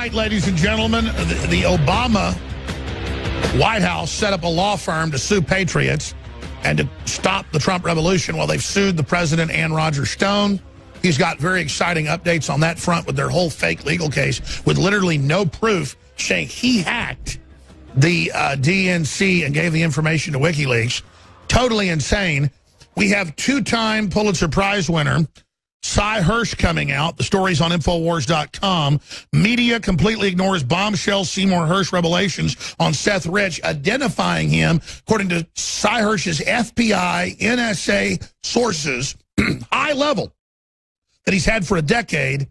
night, ladies and gentlemen, the Obama White House set up a law firm to sue patriots and to stop the Trump revolution. Well, they've sued the president and Roger Stone. He's got very exciting updates on that front with their whole fake legal case with literally no proof, saying he hacked the DNC and gave the information to WikiLeaks. Totally insane. We have two-time Pulitzer Prize winner Cy Hersh coming out. The story's on Infowars.com. Media completely ignores bombshell Seymour Hersh revelations on Seth Rich, identifying him, according to Cy Hersh's FBI, NSA sources, high level, that he's had for a decade,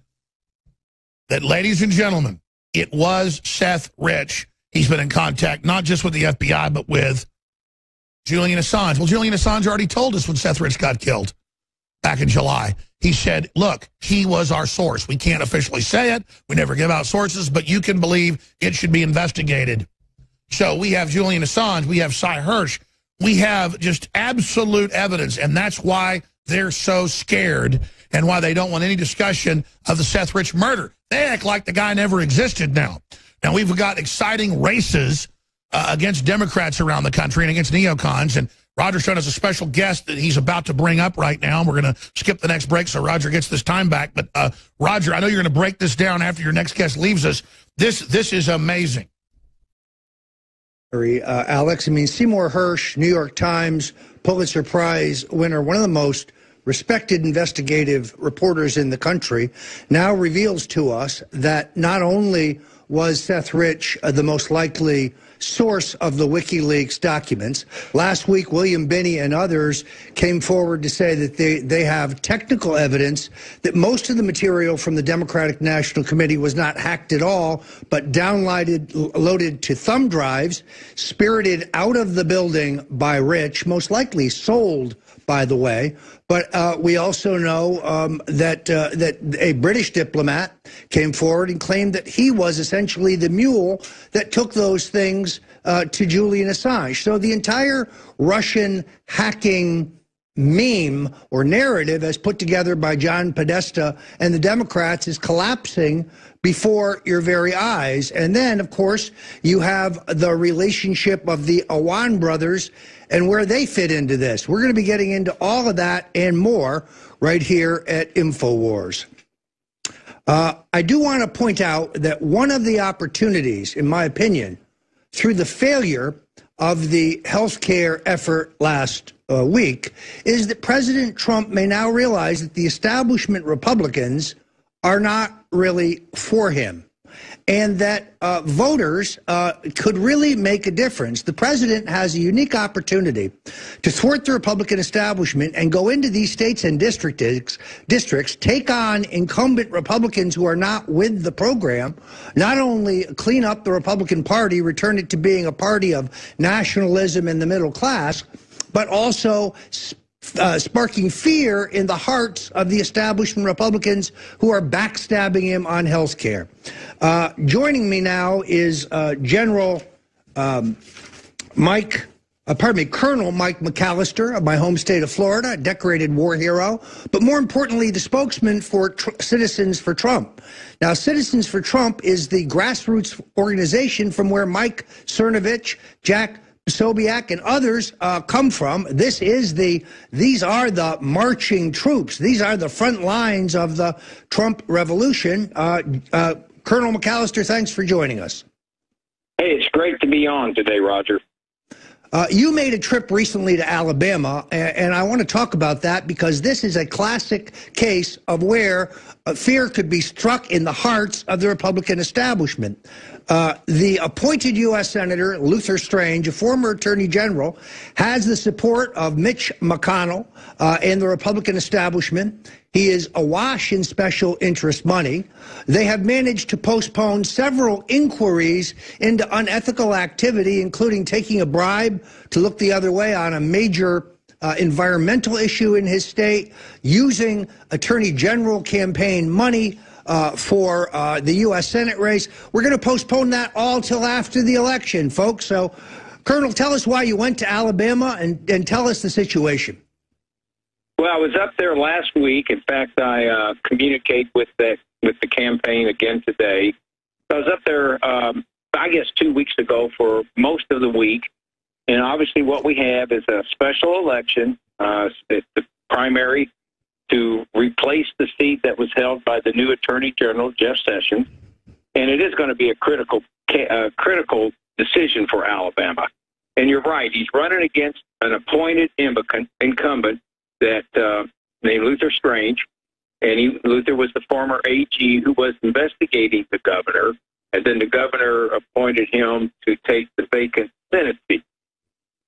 that, ladies and gentlemen, it was Seth Rich. He's been in contact not just with the FBI, but with Julian Assange. Well, Julian Assange already told us when Seth Rich got killed back in July. He said, look, he was our source. We can't officially say it. We never give out sources, but you can believe it should be investigated. So we have Julian Assange. We have Cy Hersh. We have just absolute evidence, and that's why they're so scared and why they don't want any discussion of the Seth Rich murder. They act like the guy never existed now. Now, we've got exciting races against Democrats around the country and against neocons, and Roger Stone has a special guest that he's about to bring up right now. We're going to skip the next break so Roger gets this time back. But, Roger, I know you're going to break this down after your next guest leaves us. This is amazing. Alex, I mean, Seymour Hersh, New York Times, Pulitzer Prize winner, one of the most respected investigative reporters in the country, now reveals to us that not only was Seth Rich the most likely source of the WikiLeaks documents. Last week, William Binney and others came forward to say that they have technical evidence that most of the material from the Democratic National Committee was not hacked at all, but loaded to thumb drives, spirited out of the building by Rich, most likely sold, by the way. But we also know that a British diplomat came forward and claimed that he was essentially the mule that took those things to Julian Assange. So the entire Russian hacking meme or narrative as put together by John Podesta and the Democrats is collapsing before your very eyes. And then, of course, you have the relationship of the Awan brothers and where they fit into this. We're going to be getting into all of that and more right here at InfoWars. I do want to point out that one of the opportunities, in my opinion, through the failure of the healthcare effort last week, is that President Trump may now realize that the establishment Republicans are not really for him, and that voters could really make a difference. The president has a unique opportunity to thwart the Republican establishment and go into these states and districts, take on incumbent Republicans who are not with the program, not only clean up the Republican Party, return it to being a party of nationalism in the middle class, but also sparking fear in the hearts of the establishment Republicans who are backstabbing him on health care. Joining me now is Colonel Mike McAllister of my home state of Florida, a decorated war hero, but more importantly, the spokesman for Citizens for Trump. Now, Citizens for Trump is the grassroots organization from where Mike Cernovich, Jack Sobiak and others come from. These are the marching troops. These are the front lines of the Trump revolution. Colonel McAllister, thanks for joining us. Hey, it's great to be on today, Roger. You made a trip recently to Alabama, and I want to talk about that because this is a classic case of where fear could be struck in the hearts of the Republican establishment. The appointed U.S. Senator Luther Strange, a former Attorney General, has the support of Mitch McConnell and the Republican establishment. He is awash in special interest money. They have managed to postpone several inquiries into unethical activity, including taking a bribe to look the other way on a major environmental issue in his state, using Attorney General campaign money for the U.S. Senate race. We're going to postpone that all till after the election, folks. So, Colonel, tell us why you went to Alabama and tell us the situation. Well, I was up there last week. In fact, I communicate with the campaign again today. I was up there, I guess, 2 weeks ago for most of the week. And obviously what we have is a special election. It's the primary to replace the seat that was held by the new Attorney General, Jeff Sessions. And it is going to be a critical decision for Alabama. And you're right, he's running against an appointed incumbent that named Luther Strange. And Luther was the former AG who was investigating the governor. And then the governor appointed him to take the vacant Senate seat.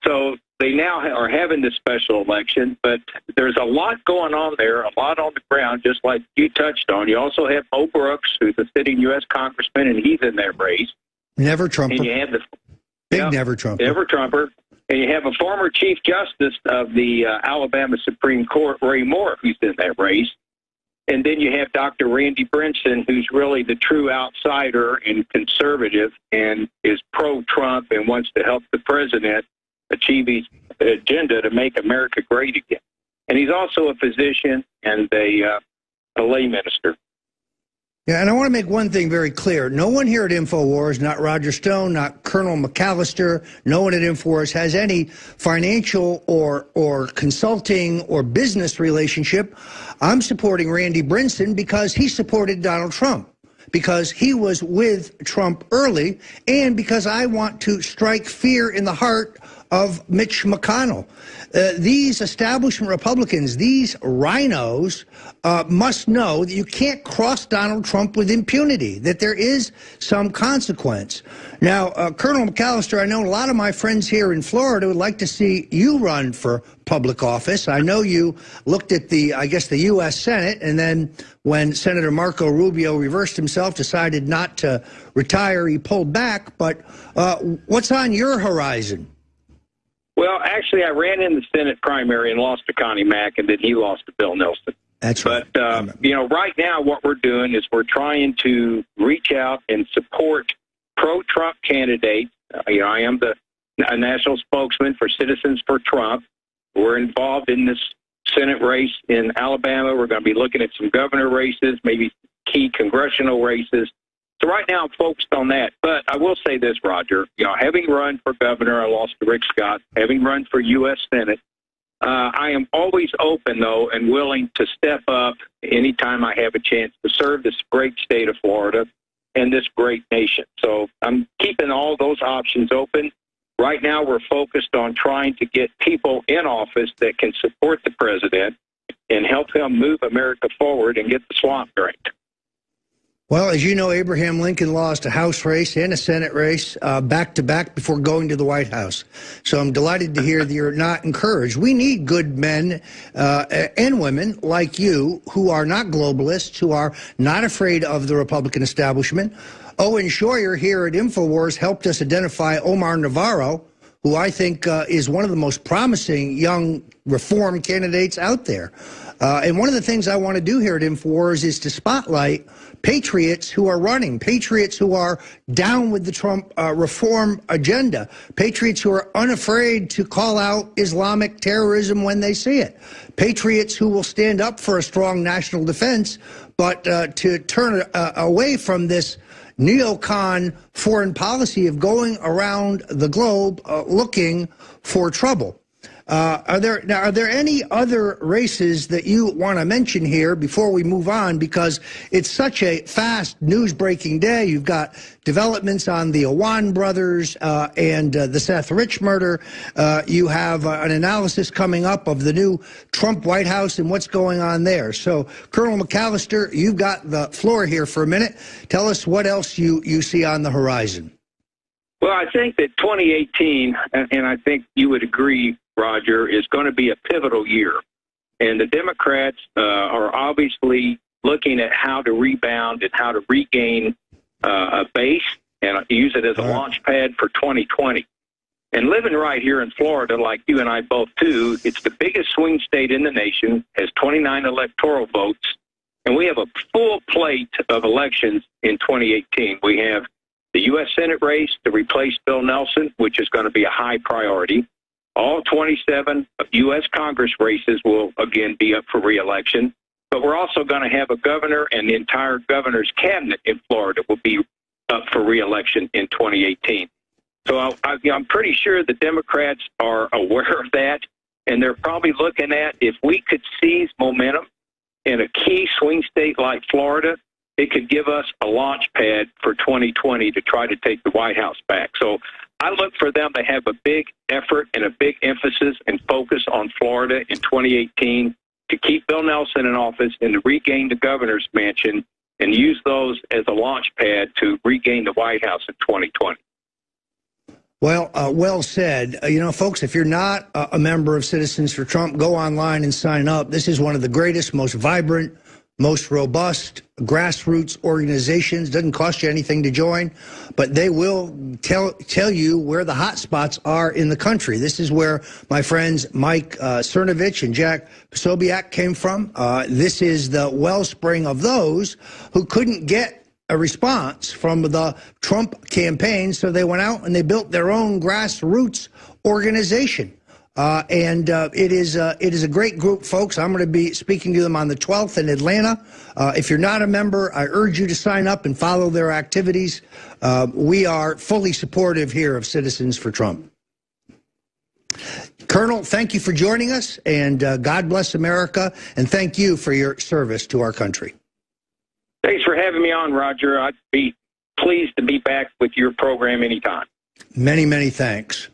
So they now are having this special election, but there's a lot going on there, a lot on the ground, just like you touched on. You also have Mo Brooks, who's a sitting U.S. congressman, and he's in that race. Never Trumper. And you have Never Trumper. Never Trumper. And you have a former Chief Justice of the Alabama Supreme Court, Ray Moore, who's in that race. And then you have Dr. Randy Brinson, who's really the true outsider and conservative and is pro-Trump and wants to help the president achieve his agenda to make America great again. And he's also a physician and a lay minister. Yeah, and I want to make one thing very clear. No one here at InfoWars, not Roger Stone, not Colonel McAllister, no one at InfoWars has any financial or consulting or business relationship. I'm supporting Randy Brinson because he supported Donald Trump, because he was with Trump early, and because I want to strike fear in the heart of Mitch McConnell. These establishment Republicans, these rhinos, must know that you can't cross Donald Trump with impunity, that there is some consequence. Now, Colonel McAllister, I know a lot of my friends here in Florida would like to see you run for public office. I know you looked at the U.S. Senate, and then when Senator Marco Rubio reversed himself, decided not to retire, he pulled back. But what's on your horizon? Well, actually, I ran in the Senate primary and lost to Connie Mack, and then he lost to Bill Nelson. That's right. But, right now what we're doing is we're trying to reach out and support pro-Trump candidates. I am a national spokesman for Citizens for Trump. We're involved in this Senate race in Alabama. We're going to be looking at some governor races, maybe key congressional races. So right now I'm focused on that. But I will say this, Roger, having run for governor, I lost to Rick Scott, having run for U.S. Senate, I am always open, though, and willing to step up anytime I have a chance to serve this great state of Florida and this great nation. So I'm keeping all those options open. Right now we're focused on trying to get people in office that can support the president and help him move America forward and get the swamp drained. Well, as you know, Abraham Lincoln lost a House race and a Senate race back-to-back before going to the White House. So I'm delighted to hear that you're not encouraged. We need good men and women like you who are not globalists, who are not afraid of the Republican establishment. Owen Schroyer here at InfoWars helped us identify Omar Navarro, who I think is one of the most promising young reform candidates out there. And one of the things I want to do here at InfoWars is to spotlight patriots who are running, patriots who are down with the Trump reform agenda, patriots who are unafraid to call out Islamic terrorism when they see it, patriots who will stand up for a strong national defense, but to turn away from this neocon foreign policy of going around the globe looking for trouble. Are there any other races that you want to mention here before we move on? Because it's such a fast news-breaking day. You've got developments on the Awan brothers and the Seth Rich murder. You have an analysis coming up of the new Trump White House and what's going on there. So, Colonel McAllister, you've got the floor here for a minute. Tell us what else you see on the horizon. Well, I think that 2018, and I think you would agree, Roger, is going to be a pivotal year. And the Democrats are obviously looking at how to rebound and how to regain a base and use it as a launch pad for 2020. And living right here in Florida, like you and I both do, it's the biggest swing state in the nation, has 29 electoral votes, and we have a full plate of elections in 2018. We have the U.S. Senate race to replace Bill Nelson, which is going to be a high priority. All 27 U.S. Congress races will, again, be up for re-election. But we're also going to have a governor, and the entire governor's cabinet in Florida will be up re-election in 2018. So I'm pretty sure the Democrats are aware of that, and they're probably looking at if we could seize momentum in a key swing state like Florida, it could give us a launch pad for 2020 to try to take the White House back. So I look for them to have a big effort and a big emphasis and focus on Florida in 2018 to keep Bill Nelson in office and to regain the governor's mansion and use those as a launch pad to regain the White House in 2020. Well, well said. You know, folks, if you're not a member of Citizens for Trump, go online and sign up. This is one of the greatest, most vibrant, most robust grassroots organizations. Doesn't cost you anything to join, but they will tell you where the hot spots are in the country. This is where my friends Mike Cernovich and Jack Posobiec came from. This is the wellspring of those who couldn't get a response from the Trump campaign, so they went out and they built their own grassroots organization. It is a great group, folks. I'm going to be speaking to them on the 12th in Atlanta. If you're not a member, I urge you to sign up and follow their activities. We are fully supportive here of Citizens for Trump. Colonel, thank you for joining us, and God bless America, and thank you for your service to our country. Thanks for having me on, Roger. I'd be pleased to be back with your program anytime. Many, many thanks.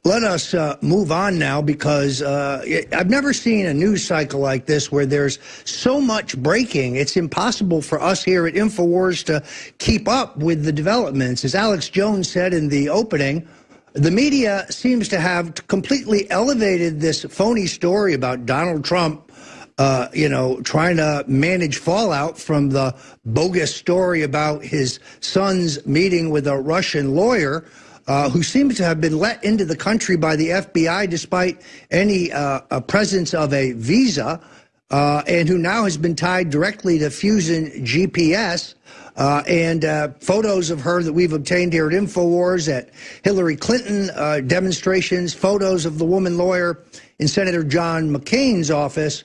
Let us move on now, because I've never seen a news cycle like this where there's so much breaking. It's impossible for us here at InfoWars to keep up with the developments. As Alex Jones said in the opening, the media seems to have completely elevated this phony story about Donald Trump trying to manage fallout from the bogus story about his son's meeting with a Russian lawyer who seems to have been let into the country by the FBI despite any presence of a visa, and who now has been tied directly to Fusion GPS. And photos of her that we've obtained here at InfoWars at Hillary Clinton demonstrations, photos of the woman lawyer in Senator John McCain's office.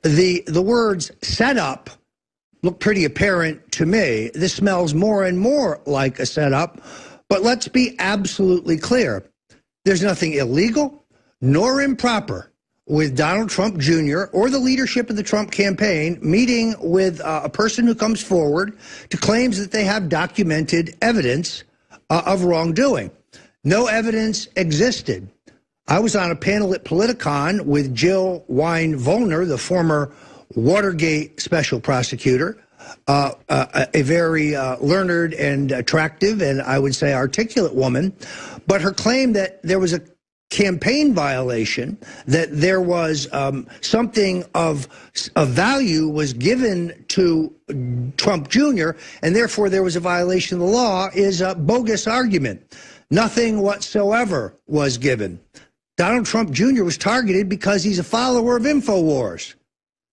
The words setup look pretty apparent to me. This smells more and more like a setup. But let's be absolutely clear. There's nothing illegal nor improper with Donald Trump Jr. or the leadership of the Trump campaign meeting with a person who comes forward to claims that they have documented evidence of wrongdoing. No evidence existed. I was on a panel at Politicon with Jill Wine-Volner, the former Watergate special prosecutor, a very learned and attractive and I would say articulate woman. But her claim that there was a campaign violation, that there was something of value was given to Trump Jr., and therefore there was a violation of the law, is a bogus argument. Nothing whatsoever was given. Donald Trump Jr. was targeted because he's a follower of InfoWars.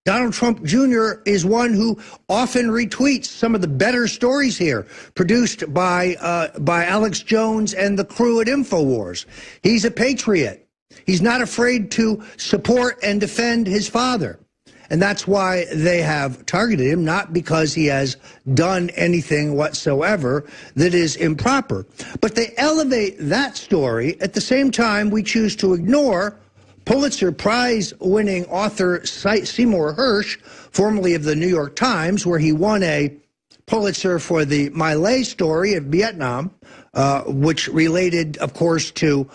Donald Trump Jr. is one who often retweets some of the better stories here produced by Alex Jones and the crew at InfoWars. He's a patriot. He's not afraid to support and defend his father. And that's why they have targeted him, not because he has done anything whatsoever that is improper. But they elevate that story. At the same time, we choose to ignore Pulitzer Prize-winning author Seymour Hersh, formerly of the New York Times, where he won a Pulitzer for the My Lai story of Vietnam, which related, of course, to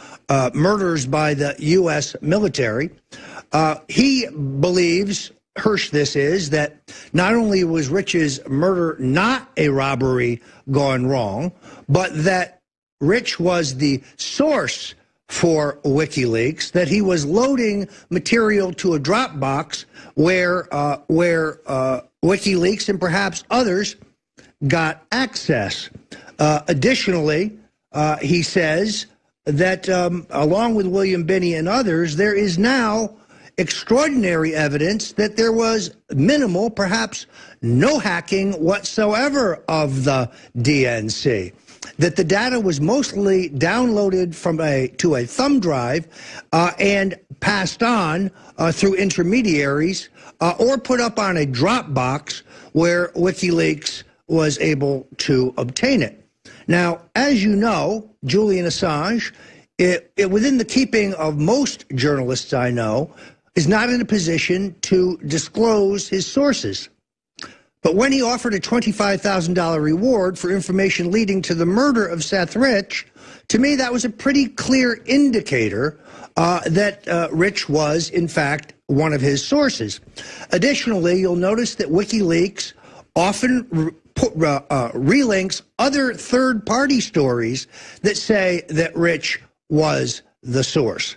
murders by the U.S. military. He believes, Hersh this is, that not only was Rich's murder not a robbery gone wrong, but that Rich was the source for WikiLeaks, that he was loading material to a Dropbox where WikiLeaks and perhaps others got access. Additionally, he says that along with William Binney and others, there is now extraordinary evidence that there was minimal, perhaps no hacking whatsoever of the DNC. That the data was mostly downloaded to a thumb drive and passed on through intermediaries or put up on a Dropbox where WikiLeaks was able to obtain it. Now, as you know, Julian Assange, within the keeping of most journalists I know, is not in a position to disclose his sources. But when he offered a $25,000 reward for information leading to the murder of Seth Rich, to me that was a pretty clear indicator that Rich was, in fact, one of his sources. Additionally, you'll notice that WikiLeaks often relinks other third-party stories that say that Rich was the source.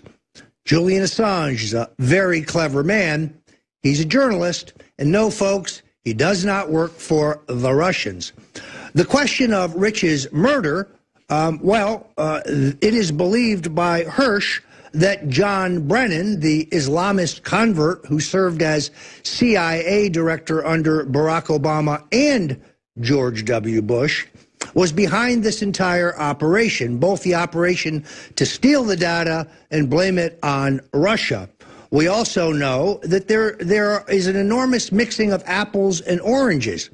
Julian Assange is a very clever man. He's a journalist, and no, folks, he does not work for the Russians. The question of Rich's murder, it is believed by Hersh that Awan Brennan, the Islamist convert who served as CIA director under Barack Obama and George W. Bush, was behind this entire operation, both the operation to steal the data and blame it on Russia. We also know that there is an enormous mixing of apples and oranges.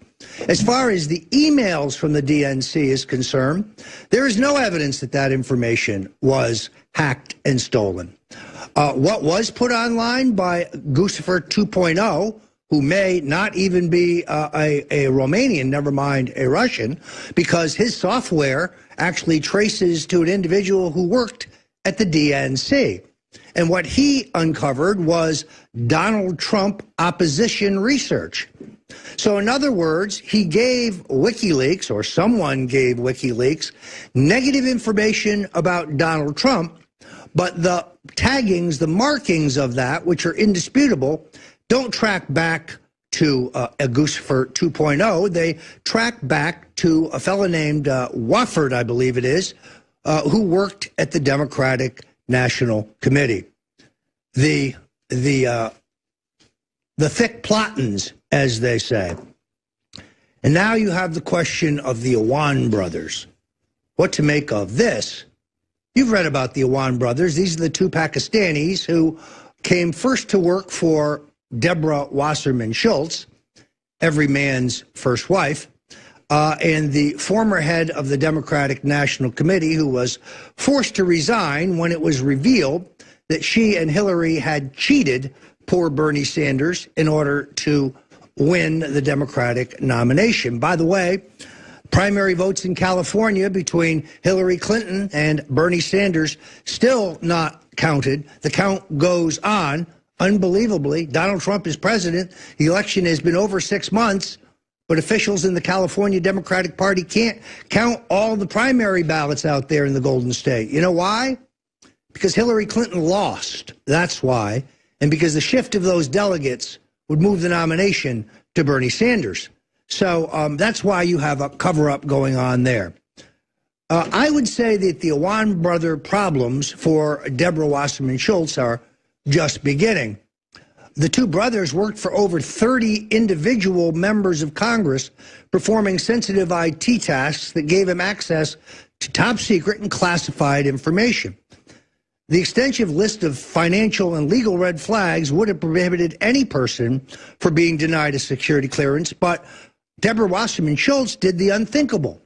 As far as the emails from the DNC is concerned, there is no evidence that that information was hacked and stolen. What was put online by Guccifer 2.0, who may not even be a Romanian, never mind a Russian, because his software actually traces to an individual who worked at the DNC. And what he uncovered was Donald Trump opposition research. So in other words, he gave WikiLeaks, or someone gave WikiLeaks, negative information about Donald Trump, but the taggings, the markings of that, which are indisputable, don't track back to Guccifer 2.0. They track back to a fellow named Wofford, I believe it is, who worked at the Democratic National Committee. The thick plottins, as they say. And now you have the question of the Awan brothers. What to make of this? You've read about the Awan brothers. These are the two Pakistanis who came first to work for Deborah Wasserman Schultz, every man's first wife, and the former head of the Democratic National Committee, who was forced to resign when it was revealed that she and Hillary had cheated poor Bernie Sanders in order to win the Democratic nomination. By the way, primary votes in California between Hillary Clinton and Bernie Sanders still not counted. The count goes on. Unbelievably, Donald Trump is president. The election has been over 6 months, but officials in the California Democratic Party can't count all the primary ballots out there in the Golden State. You know why? Because Hillary Clinton lost. That's why. And because the shift of those delegates would move the nomination to Bernie Sanders. So that's why you have a cover-up going on there. I would say that the Awan brother problems for Deborah Wasserman Schultz are just beginning. The two brothers worked for over 30 individual members of Congress, performing sensitive IT tasks that gave him access to top secret and classified information. The extensive list of financial and legal red flags would have prohibited any person from being denied a security clearance, but Deborah Wasserman Schultz did the unthinkable.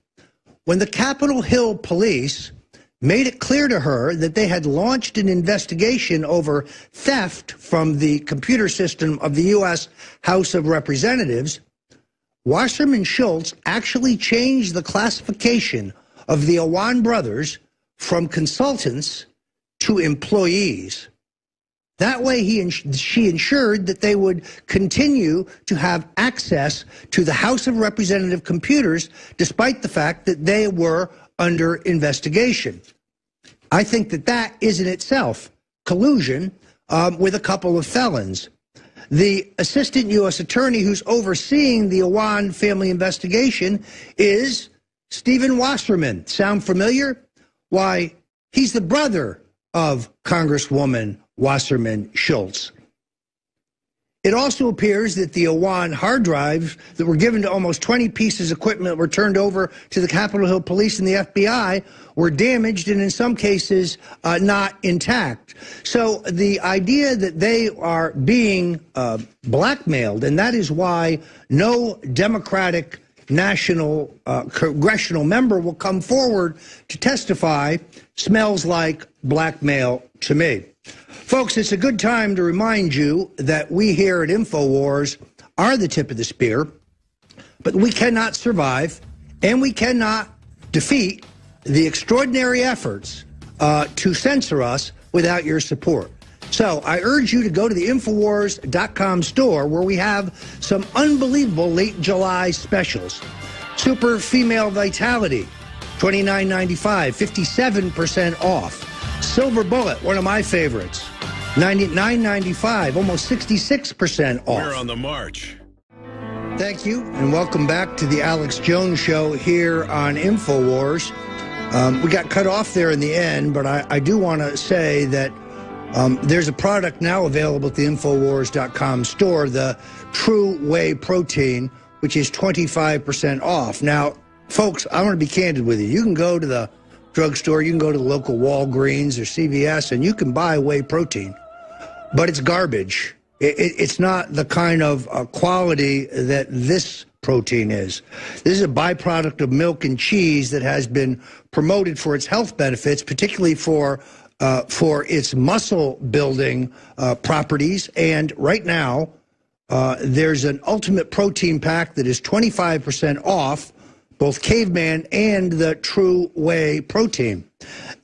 When the Capitol Hill police made it clear to her that they had launched an investigation over theft from the computer system of the U.S. House of Representatives, Wasserman Schultz actually changed the classification of the Awan brothers from consultants to employees. That way she ensured that they would continue to have access to the House of Representative computers despite the fact that they were under investigation. I think that that is in itself collusion with a couple of felons. The assistant U.S. attorney who's overseeing the Awan family investigation is Stephen Wasserman. Sound familiar? Why, he's the brother of Congresswoman Wasserman Schultz. It also appears that the Awan hard drives that were given to almost 20 pieces of equipment were turned over to the Capitol Hill Police and the FBI were damaged and in some cases not intact. So the idea that they are being blackmailed, and that is why no Democratic national congressional member will come forward to testify smells like blackmail to me. Folks, it's a good time to remind you that we here at InfoWars are the tip of the spear, but we cannot survive and we cannot defeat the extraordinary efforts to censor us without your support. So I urge you to go to the Infowars.com store where we have some unbelievable late July specials. Super Female Vitality, $29.95, 57% off. Silver Bullet, one of my favorites, $99.95, almost 66% off. We're on the march. Thank you, and welcome back to the Alex Jones Show here on InfoWars. We got cut off there in the end, but I do want to say that there's a product now available at the Infowars.com store, the True Whey Protein, which is 25% off. Now, folks, I want to be candid with you. You can go to the drugstore, you can go to the local Walgreens or CVS, and you can buy whey protein, but it's garbage. It's not the kind of quality that this protein is. This is a byproduct of milk and cheese that has been promoted for its health benefits, particularly for its muscle building properties. And right now, there's an ultimate protein pack that is 25% off, both Caveman and the True Whey Protein.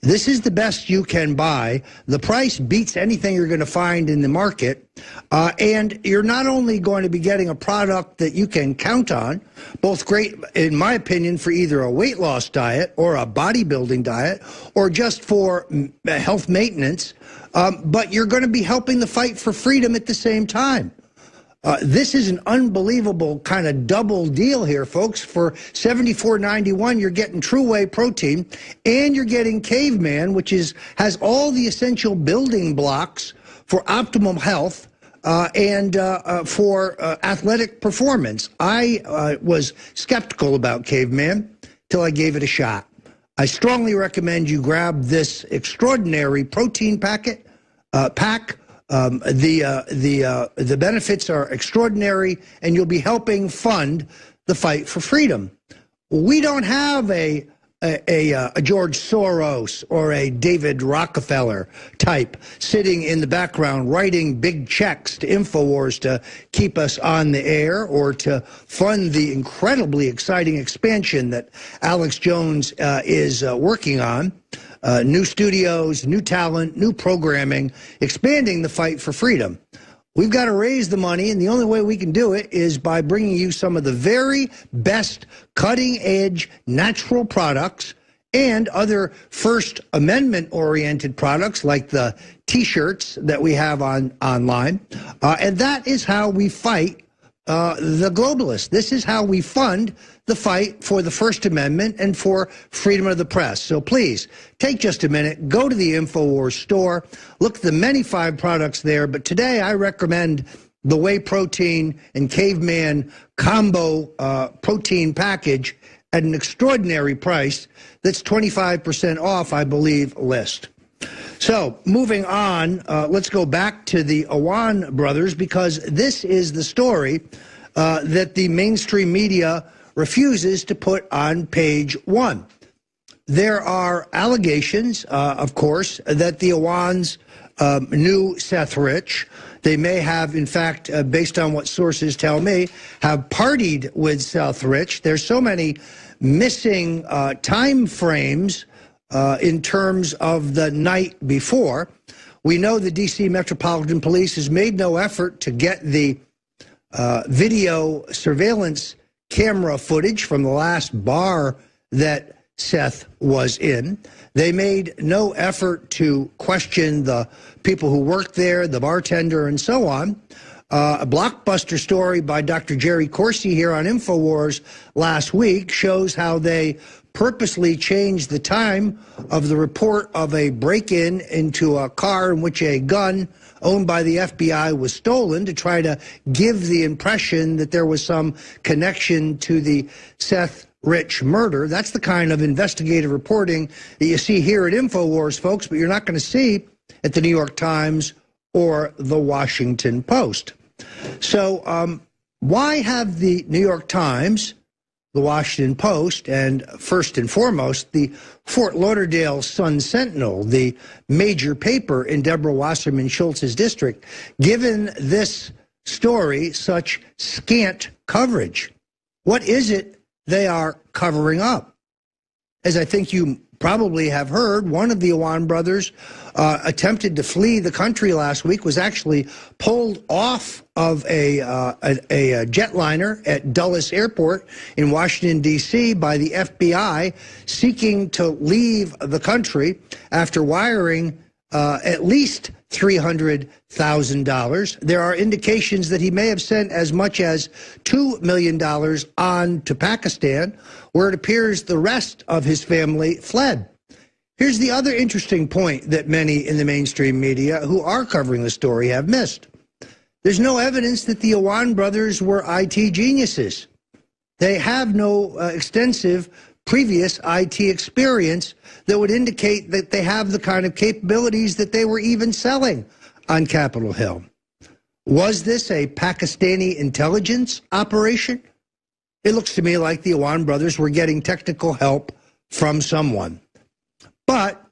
This is the best you can buy. The price beats anything you're going to find in the market. And you're not only going to be getting a product that you can count on, both great, in my opinion, for either a weight loss diet or a bodybuilding diet or just for health maintenance, but you're going to be helping the fight for freedom at the same time. This is an unbelievable kind of double deal here, folks. For $74.91, you're getting True Whey Protein, and you're getting Caveman, which has all the essential building blocks for optimum health and for athletic performance. I was skeptical about Caveman till I gave it a shot. I strongly recommend you grab this extraordinary protein pack. The benefits are extraordinary, and you'll be helping fund the fight for freedom. We don't have a George Soros or a David Rockefeller type sitting in the background writing big checks to InfoWars to keep us on the air or to fund the incredibly exciting expansion that Alex Jones is working on. New studios, new talent, new programming, expanding the fight for freedom. We've got to raise the money, and the only way we can do it is by bringing you some of the very best cutting-edge natural products and other First Amendment-oriented products like the T-shirts that we have online. And that is how we fight the globalists. This is how we fund the fight for the First Amendment and for freedom of the press. So please, take just a minute, go to the InfoWars store, look at the many fine products there, but today I recommend the Whey Protein and Caveman combo protein package at an extraordinary price that's 25% off, I believe, list. So, moving on, let's go back to the Awan brothers, because this is the story that the mainstream media refuses to put on page one. There are allegations, of course, that the Awans knew Seth Rich. They may have, in fact, based on what sources tell me, have partied with Seth Rich. There's so many missing time frames in terms of the night before. We know the D.C. Metropolitan Police has made no effort to get the video surveillance camera footage from the last bar that Seth was in. They made no effort to question the people who worked there, the bartender, and so on. A blockbuster story by Dr. Jerry Corsi here on InfoWars last week shows how they purposely changed the time of the report of a break-in into a car in which a gun owned by the FBI was stolen to try to give the impression that there was some connection to the Seth Rich murder. That's the kind of investigative reporting that you see here at InfoWars, folks, but you're not going to see at the New York Times or the Washington Post. So why have the New York Times the Washington Post, and first and foremost, the Fort Lauderdale Sun-Sentinel, the major paper in Deborah Wasserman Schultz's district, given this story such scant coverage? What is it they are covering up? As I think you probably have heard, one of the Awan brothers attempted to flee the country last week, was actually pulled off of a jetliner at Dulles Airport in Washington, D.C. by the FBI, seeking to leave the country after wiring at least $300,000. There are indications that he may have sent as much as $2 million on to Pakistan, where it appears the rest of his family fled. Here's the other interesting point that many in the mainstream media who are covering the story have missed. There's no evidence that the Awan brothers were IT geniuses. They have no extensive previous IT experience that would indicate that they have the kind of capabilities that they were even selling on Capitol Hill. Was this a Pakistani intelligence operation? It looks to me like the Awan brothers were getting technical help from someone. But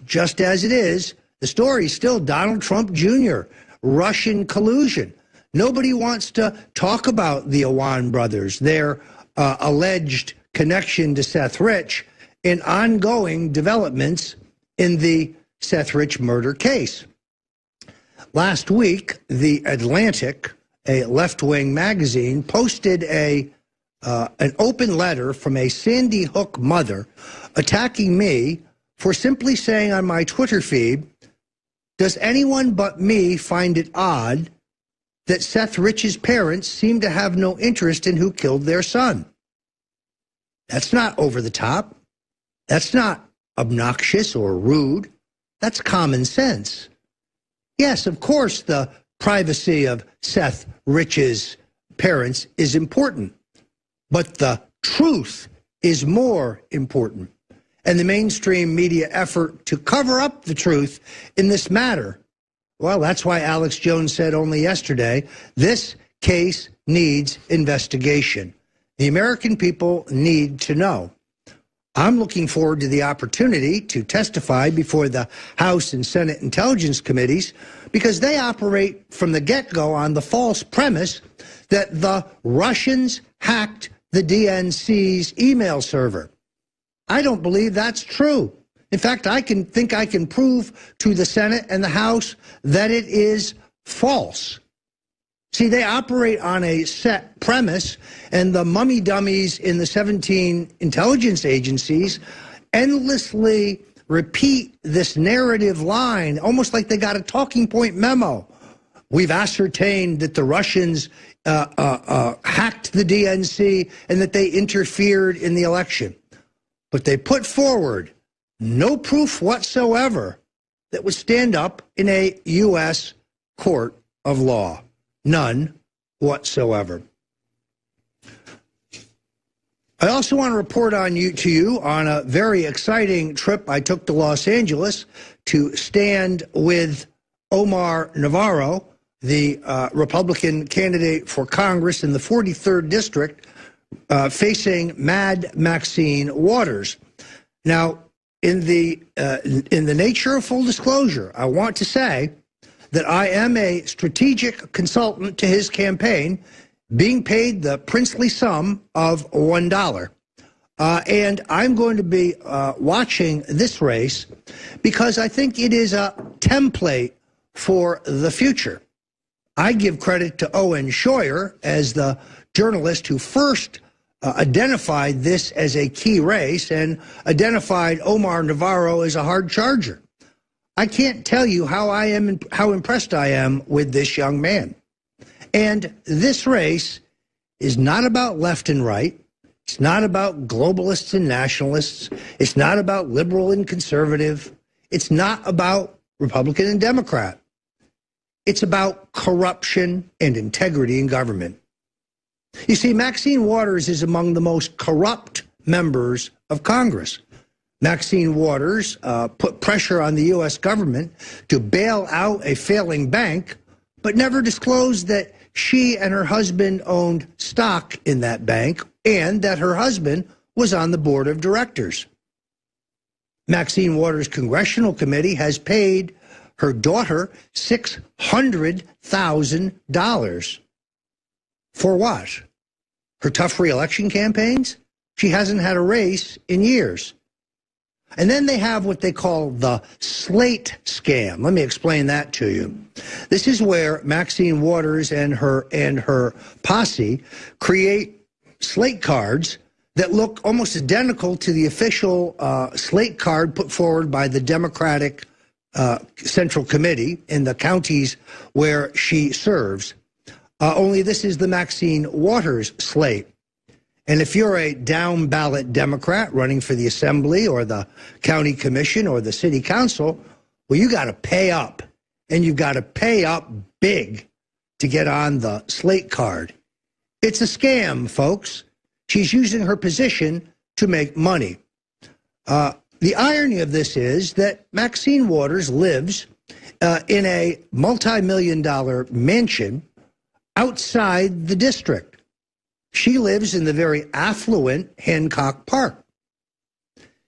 just as it is, the story is still Donald Trump Jr., Russian collusion. Nobody wants to talk about the Awan brothers, their alleged connection to Seth Rich, and ongoing developments in the Seth Rich murder case. Last week, The Atlantic, a left-wing magazine, posted an open letter from a Sandy Hook mother attacking me for simply saying on my Twitter feed, "Does anyone but me find it odd that Seth Rich's parents seem to have no interest in who killed their son?" That's not over the top. That's not obnoxious or rude. That's common sense. Yes, of course, the privacy of Seth Rich's parents is important, but the truth is more important. And the mainstream media effort to cover up the truth in this matter, well, that's why Alex Jones said only yesterday, this case needs investigation. The American people need to know. I'm looking forward to the opportunity to testify before the House and Senate Intelligence Committees, because they operate from the get-go on the false premise that the Russians hacked the DNC's email server. I don't believe that's true. In fact, I can prove to the Senate and the House that it is false. See, they operate on a set premise, and the mummy dummies in the 17 intelligence agencies endlessly repeat this narrative line, almost like they got a talking point memo. We've ascertained that the Russians hacked the DNC and that they interfered in the election. But they put forward no proof whatsoever that would stand up in a U.S. court of law. None whatsoever. I also want to report to you on a very exciting trip I took to Los Angeles to stand with Omar Navarro, the Republican candidate for Congress in the 43rd District, facing Mad Maxine Waters. Now, in the nature of full disclosure, I want to say that I am a strategic consultant to his campaign, being paid the princely sum of $1. And I'm going to be watching this race because I think it is a template for the future. I give credit to Owen Schroyer as the journalist who first identified this as a key race and identified Omar Navarro as a hard charger. I can't tell you how impressed I am with this young man. And this race is not about left and right. It's not about globalists and nationalists. It's not about liberal and conservative. It's not about Republican and Democrat. It's about corruption and integrity in government. You see, Maxine Waters is among the most corrupt members of Congress. Maxine Waters put pressure on the U.S. government to bail out a failing bank, but never disclosed that she and her husband owned stock in that bank and that her husband was on the board of directors. Maxine Waters' congressional committee has paid her daughter $600,000. For what? Her tough reelection campaigns? She hasn't had a race in years. And then they have what they call the slate scam. Let me explain that to you. This is where Maxine Waters and her posse create slate cards that look almost identical to the official slate card put forward by the Democratic Central Committee in the counties where she serves. Only this is the Maxine Waters slate. And if you're a down-ballot Democrat running for the Assembly or the County Commission or the City Council, well, you got to pay up. And you've got to pay up big to get on the slate card. It's a scam, folks. She's using her position to make money. The irony of this is that Maxine Waters lives in a multi-million-dollar mansion outside the district. She lives in the very affluent Hancock Park.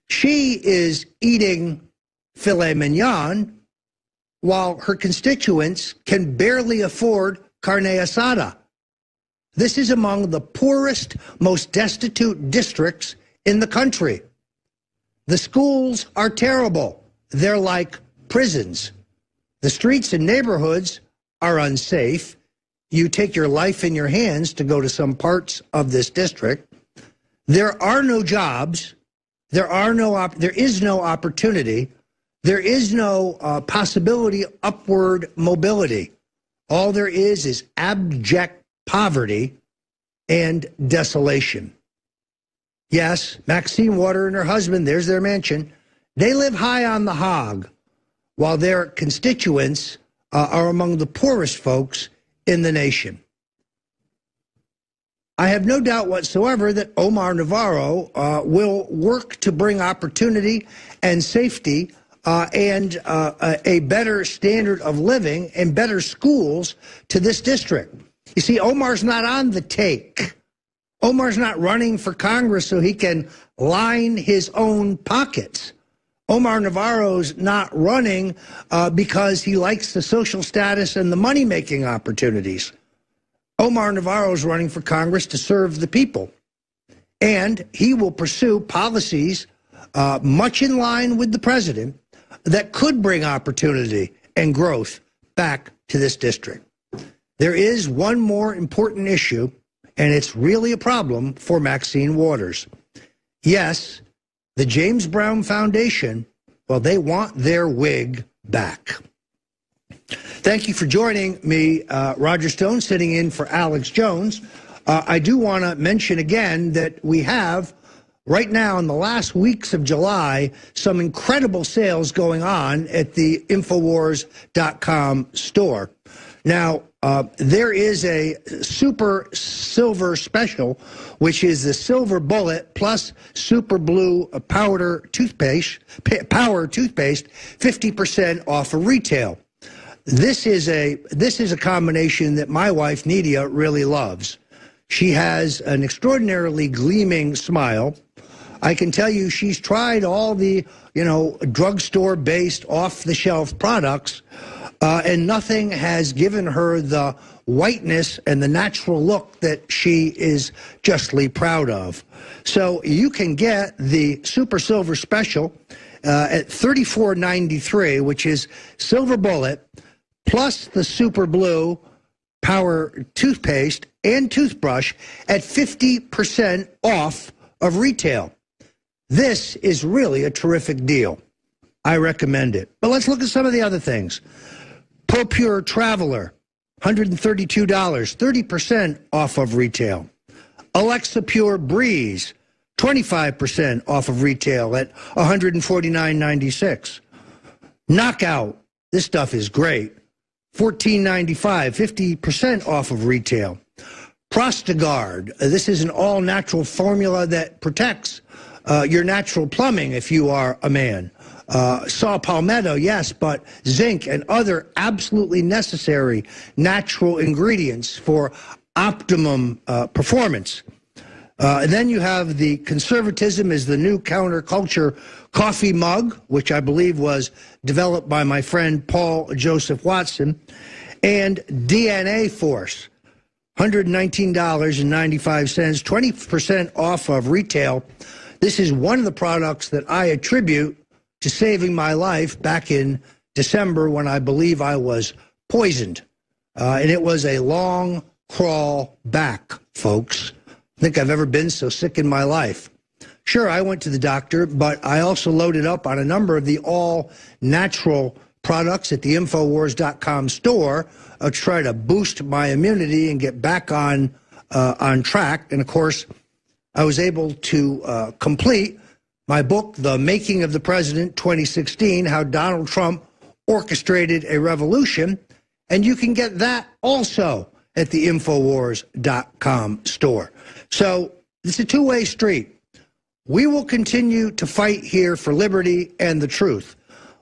She is eating filet mignon while her constituents can barely afford carne asada. This is among the poorest, most destitute districts in the country. The schools are terrible. They're like prisons. The streets and neighborhoods are unsafe. You take your life in your hands to go to some parts of this district. There are no jobs. There is no opportunity. There is no possibility of upward mobility. All there is abject poverty and desolation. Yes, Maxine Waters and her husband, there's their mansion. They live high on the hog, while their constituents are among the poorest folks in the nation. I have no doubt whatsoever that Omar Navarro will work to bring opportunity and safety and a better standard of living and better schools to this district. You see, Omar's not on the take. Omar's not running for Congress so he can line his own pockets. Omar Navarro's not running because he likes the social status and the money-making opportunities. Omar Navarro's running for Congress to serve the people. And he will pursue policies much in line with the president that could bring opportunity and growth back to this district. There is one more important issue, and it's really a problem for Maxine Waters. Yes, the James Brown Foundation, well, they want their wig back. Thank you for joining me, Roger Stone, sitting in for Alex Jones. I do want to mention again that we have, right now in the last weeks of July, some incredible sales going on at the Infowars.com store. Now, there is a super silver special, which is the Silver Bullet plus Super Blue Power toothpaste, 50% off of retail. This is a combination that my wife Nidia really loves. She has an extraordinarily gleaming smile. I can tell you she's tried all the, drugstore-based, off-the-shelf products, and nothing has given her the whiteness and the natural look that she is justly proud of. So you can get the Super Silver Special at $34.93, which is Silver Bullet, plus the Super Blue Power toothpaste and toothbrush at 50% off of retail. This is really a terrific deal. I recommend it. But let's look at some of the other things. ProPure Traveler, $132, 30% off of retail. Alexa Pure Breeze, 25% off of retail at $149.96. Knockout, this stuff is great, $14.95, 50% off of retail. Prostagard, this is an all-natural formula that protects your natural plumbing if you are a man. Saw palmetto, yes, but zinc and other absolutely necessary natural ingredients for optimum performance. And then you have the conservatism is the new counterculture coffee mug, which I believe was developed by my friend Paul Joseph Watson, and DNA Force, $119.95, 20% off of retail. This is one of the products that I attribute to saving my life back in December when I believe I was poisoned. And it was a long crawl back, folks. I think I've ever been so sick in my life. Sure, I went to the doctor, but I also loaded up on a number of the all-natural products at the Infowars.com store to try to boost my immunity and get back on track. And, of course, I was able to complete my book, The Making of the President 2016, How Donald Trump Orchestrated a Revolution. And you can get that also at the Infowars.com store. So it's a two-way street. We will continue to fight here for liberty and the truth.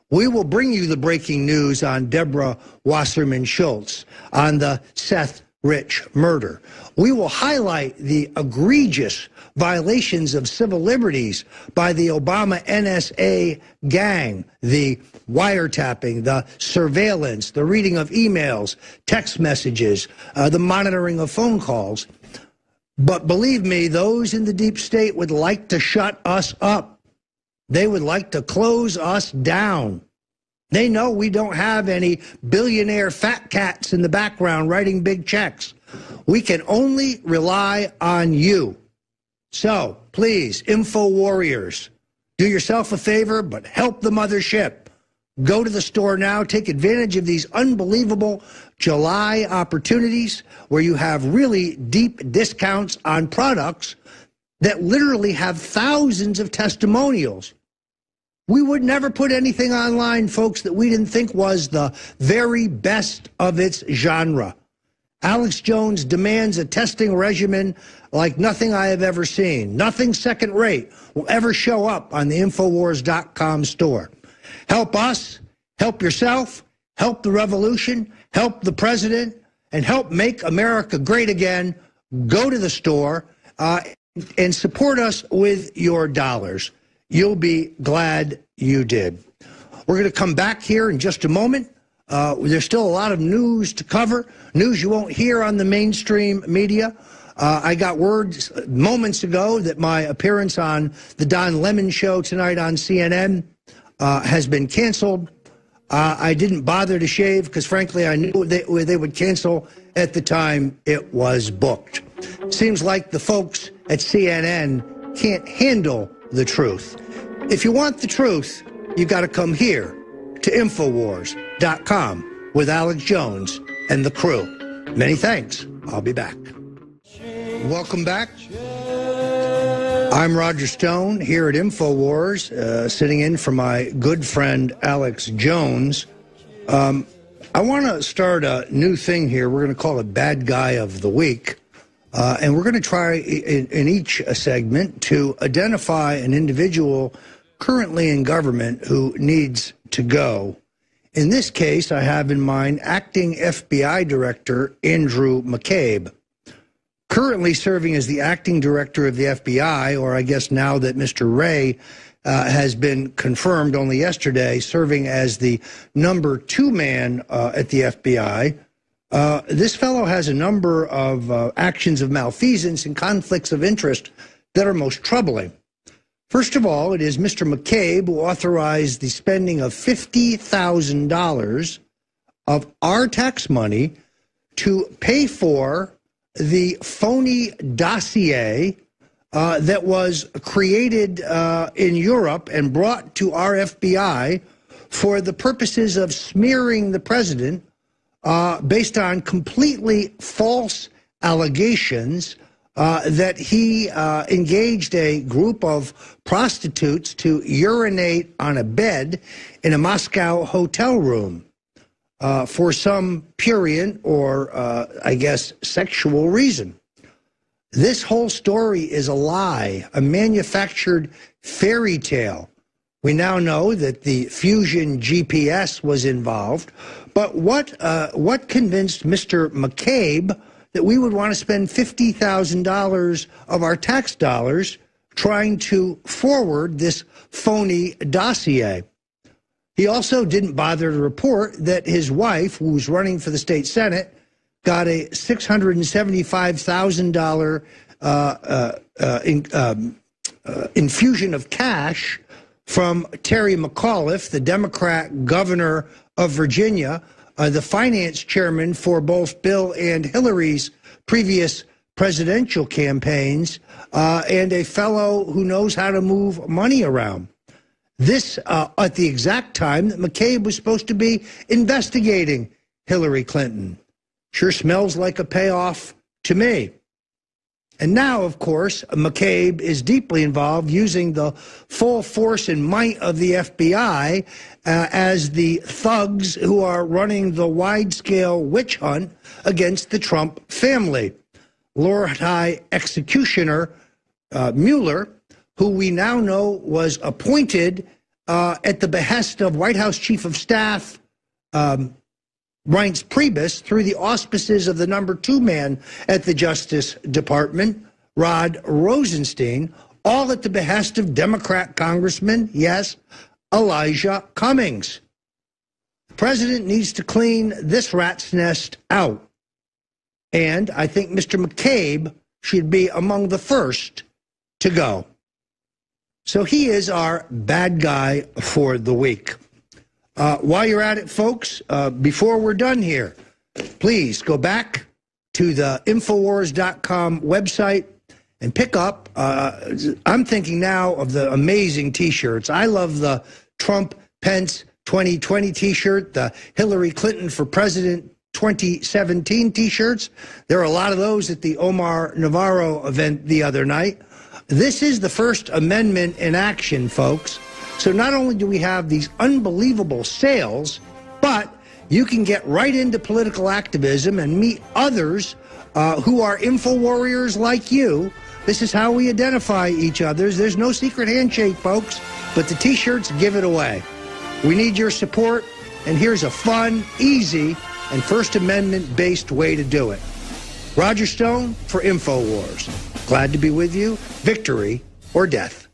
We will bring you the breaking news on Deborah Wasserman Schultz, on the Seth Rich murder. We will highlight the egregious violations of civil liberties by the Obama NSA gang, the wiretapping, the surveillance, the reading of emails, text messages, the monitoring of phone calls. But believe me, those in the deep state would like to shut us up. They would like to close us down. They know we don't have any billionaire fat cats in the background writing big checks. We can only rely on you. So, please, Info Warriors, do yourself a favor, but help the mothership. Go to the store now. Take advantage of these unbelievable July opportunities where you have really deep discounts on products that literally have thousands of testimonials. We would never put anything online, folks, that we didn't think was the very best of its genre. Alex Jones demands a testing regimen like nothing I have ever seen. Nothing second rate will ever show up on the Infowars.com store. Help us, help yourself, help the revolution, help the president, and help make America great again. Go to the store and support us with your dollars. You'll be glad you did. We're going to come back here in just a moment. There's still a lot of news to cover, news you won't hear on the mainstream media. I got words moments ago that my appearance on the Don Lemon Show tonight on CNN has been canceled. I didn't bother to shave because, frankly, I knew they would cancel at the time it was booked. Seems like the folks at CNN can't handle the truth. If you want the truth, you got to come here to Infowars.com with Alex Jones and the crew. Many thanks. I'll be back. Welcome back. I'm Roger Stone here at Infowars, sitting in for my good friend Alex Jones. I want to start a new thing here. We're going to call it Bad Guy of the Week. And we're going to try in each segment to identify an individual currently in government who needs to go. In this case, I have in mind acting FBI Director Andrew McCabe, currently serving as the acting director of the FBI, or I guess now that Mr. Wray has been confirmed only yesterday, serving as the number 2 man at the FBI. This fellow has a number of actions of malfeasance and conflicts of interest that are most troubling. First of all, it is Mr. McCabe who authorized the spending of $50,000 of our tax money to pay for the phony dossier that was created in Europe and brought to our FBI for the purposes of smearing the president based on completely false allegations that he engaged a group of prostitutes to urinate on a bed in a Moscow hotel room for some prurient or, I guess, sexual reason. This whole story is a lie, a manufactured fairy tale. We now know that the Fusion GPS was involved, but what convinced Mr. McCabe that we would want to spend $50,000 of our tax dollars trying to forward this phony dossier? He also didn't bother to report that his wife, who was running for the state Senate, got a $675,000 infusion of cash from Terry McAuliffe, the Democrat governor of Virginia, the finance chairman for both Bill and Hillary's previous presidential campaigns, and a fellow who knows how to move money around. This at the exact time that McCabe was supposed to be investigating Hillary Clinton. Sure smells like a payoff to me. And now, of course, McCabe is deeply involved, using the full force and might of the FBI as the thugs who are running the wide-scale witch hunt against the Trump family. Lord High Executioner Mueller, who we now know was appointed at the behest of White House Chief of Staff Reince Priebus, through the auspices of the #2 man at the Justice Department, Rod Rosenstein, all at the behest of Democrat Congressman, yes, Elijah Cummings. The president needs to clean this rat's nest out. And I think Mr. McCabe should be among the first to go. So he is our bad guy for the week. While you're at it, folks, before we're done here, please go back to the Infowars.com website and pick up, I'm thinking now of the amazing T-shirts. I love the Trump-Pence 2020 T-shirt, the Hillary Clinton for President 2017 T-shirts. There are a lot of those at the Omar Navarro event the other night. This is the First Amendment in action, folks. So not only do we have these unbelievable sales, but you can get right into political activism and meet others who are info warriors like you. This is how we identify each other. There's no secret handshake, folks, but the T-shirts give it away. We need your support, and here's a fun, easy, and First Amendment-based way to do it. Roger Stone for InfoWars. Glad to be with you. Victory or death.